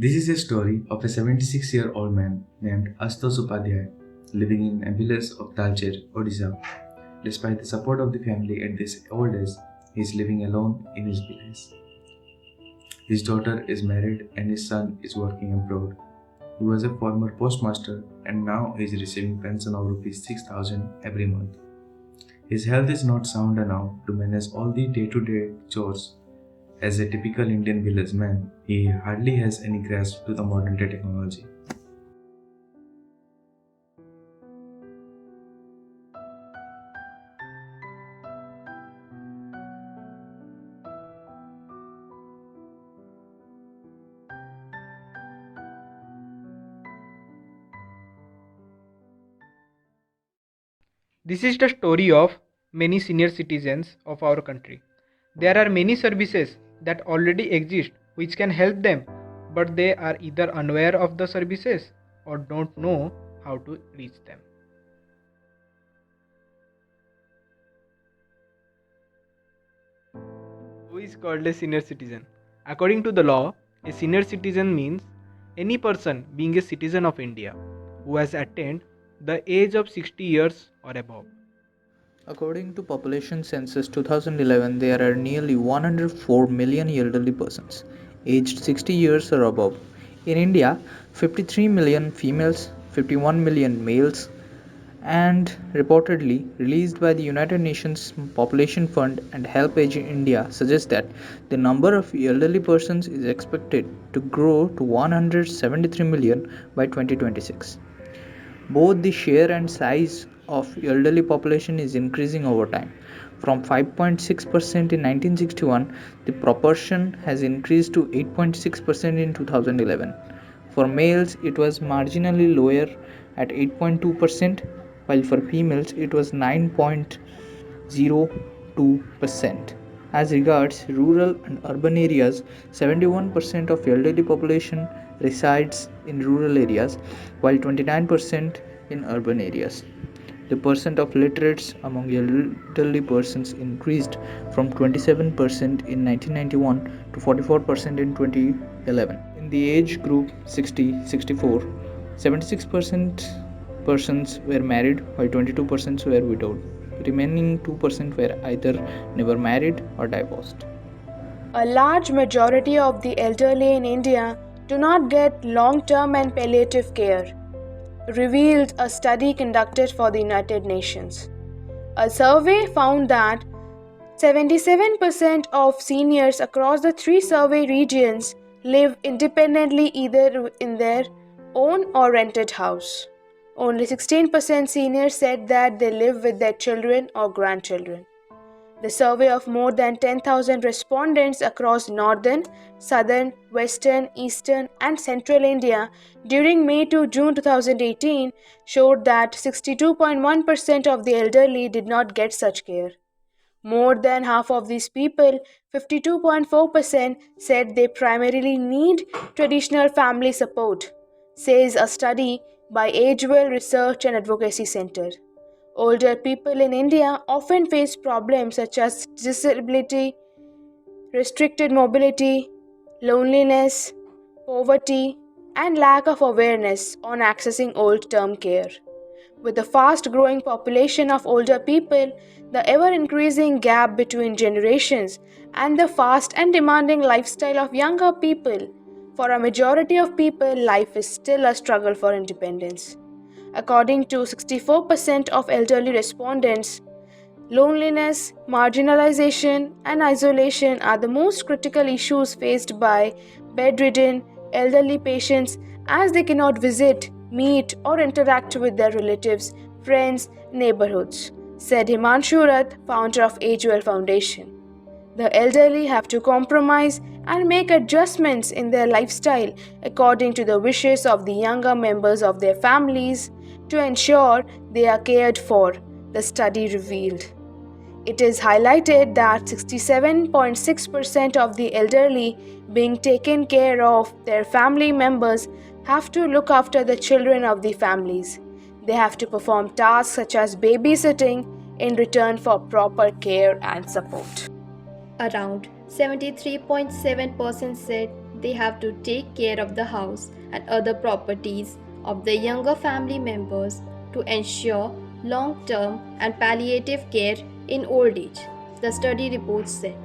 This is a story of a 76-year-old man named Astos Upadhyay living in a village of Talcher, Odisha. Despite the support of the family at this old age, he is living alone in his village. His daughter is married and his son is working abroad. He was a former postmaster and now he is receiving pension of rupees 6,000 every month. His health is not sound enough to manage all the day-to-day chores. As a typical Indian village man, he hardly has any grasp to the modern day technology. This is the story of many senior citizens of our country. There are many services that already exist which can help them, but they are either unaware of the services or don't know how to reach them. Who is called a senior citizen? According to the law, a senior citizen means any person being a citizen of India who has attained the age of 60 years or above. According to Population Census 2011, there are nearly 104 million elderly persons aged 60 years or above. In India, 53 million females, 51 million males, and reportedly released by the United Nations Population Fund and HelpAge India suggests that the number of elderly persons is expected to grow to 173 million by 2026. Both the share and size of elderly population is increasing over time. From 5.6% in 1961, the proportion has increased to 8.6% in 2011. For males, it was marginally lower at 8.2%, while for females, it was 9.02%. As regards rural and urban areas, 71% of elderly population resides in rural areas, while 29% in urban areas. The percent of literates among elderly persons increased from 27% in 1991 to 44% in 2011. In the age group 60-64, 76% persons were married while 22% were widowed. Remaining 2% were either never married or divorced. A large majority of the elderly in India do not get long-term and palliative care, revealed a study conducted for the United Nations. A survey found that 77% of seniors across the three survey regions live independently either in their own or rented house. Only 16% seniors said that they live with their children or grandchildren. The survey of more than 10,000 respondents across northern, southern, western, eastern, and central India during May to June 2018 showed that 62.1% of the elderly did not get such care. More than half of these people, 52.4%, said they primarily need traditional family support, says a study by Agewell Research and Advocacy Center. Older people in India often face problems such as disability, restricted mobility, loneliness, poverty, and lack of awareness on accessing old term care. With the fast growing population of older people, the ever increasing gap between generations, and the fast and demanding lifestyle of younger people, for a majority of people, life is still a struggle for independence. According to 64% of elderly respondents, loneliness, marginalization, and isolation are the most critical issues faced by bedridden elderly patients as they cannot visit, meet, or interact with their relatives, friends, neighborhoods, said Himanshu Rath, founder of Agewell Foundation. The elderly have to compromise and make adjustments in their lifestyle according to the wishes of the younger members of their families to ensure they are cared for, the study revealed. It is highlighted that 67.6% of the elderly being taken care of their family members have to look after the children of the families. They have to perform tasks such as babysitting in return for proper care and support. Around 73.7% said they have to take care of the house and other properties of the younger family members to ensure long term and palliative care in old age, the study report said.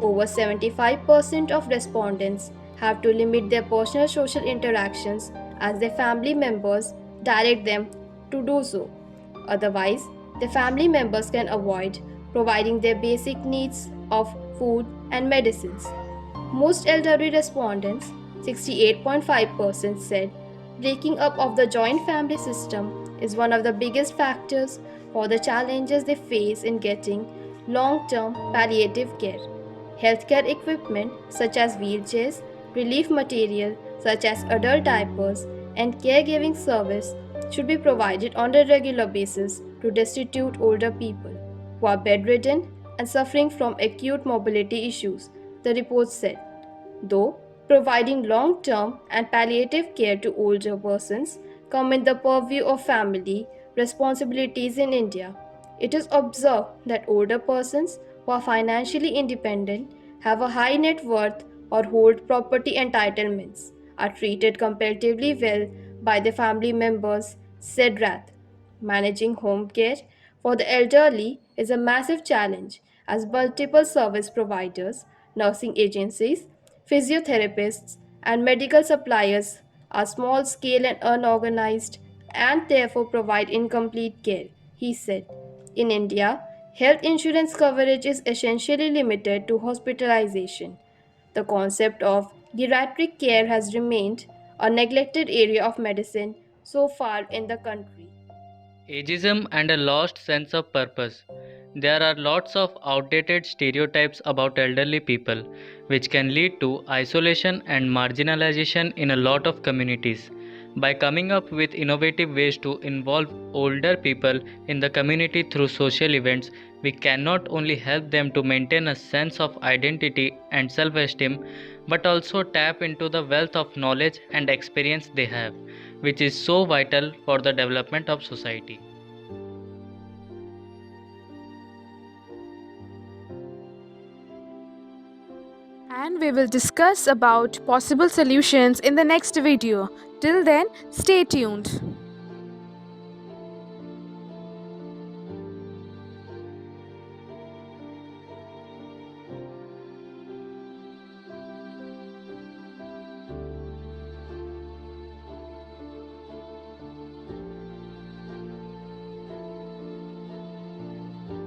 Over 75% of respondents have to limit their personal social interactions as their family members direct them to do so. Otherwise, the family members can avoid providing their basic needs of food and medicines. Most elderly respondents, 68.5%, said breaking up of the joint family system is one of the biggest factors for the challenges they face in getting long term palliative care. Healthcare equipment such as wheelchairs, relief material such as adult diapers, and caregiving service should be provided on a regular basis to destitute older people who are bedridden and suffering from acute mobility issues, the report said. Though providing long term and palliative care to older persons come in the purview of family responsibilities in India, it is observed that older persons who are financially independent, have a high net worth, or hold property entitlements are treated comparatively well by their family members, said Rath. Managing home care for the elderly is a massive challenge as multiple service providers, nursing agencies, physiotherapists, and medical suppliers are small scale and unorganized and therefore provide incomplete care, he said. In India, health insurance coverage is essentially limited to hospitalization. The concept of geriatric care has remained a neglected area of medicine so far in the country. Ageism and a lost sense of purpose. There are lots of outdated stereotypes about elderly people, which can lead to isolation and marginalization in a lot of communities. By coming up with innovative ways to involve older people in the community through social events, we can not only help them to maintain a sense of identity and self esteem, but also tap into the wealth of knowledge and experience they have, which is so vital for the development of society. And we will discuss about possible solutions in the next video. Till then, stay tuned.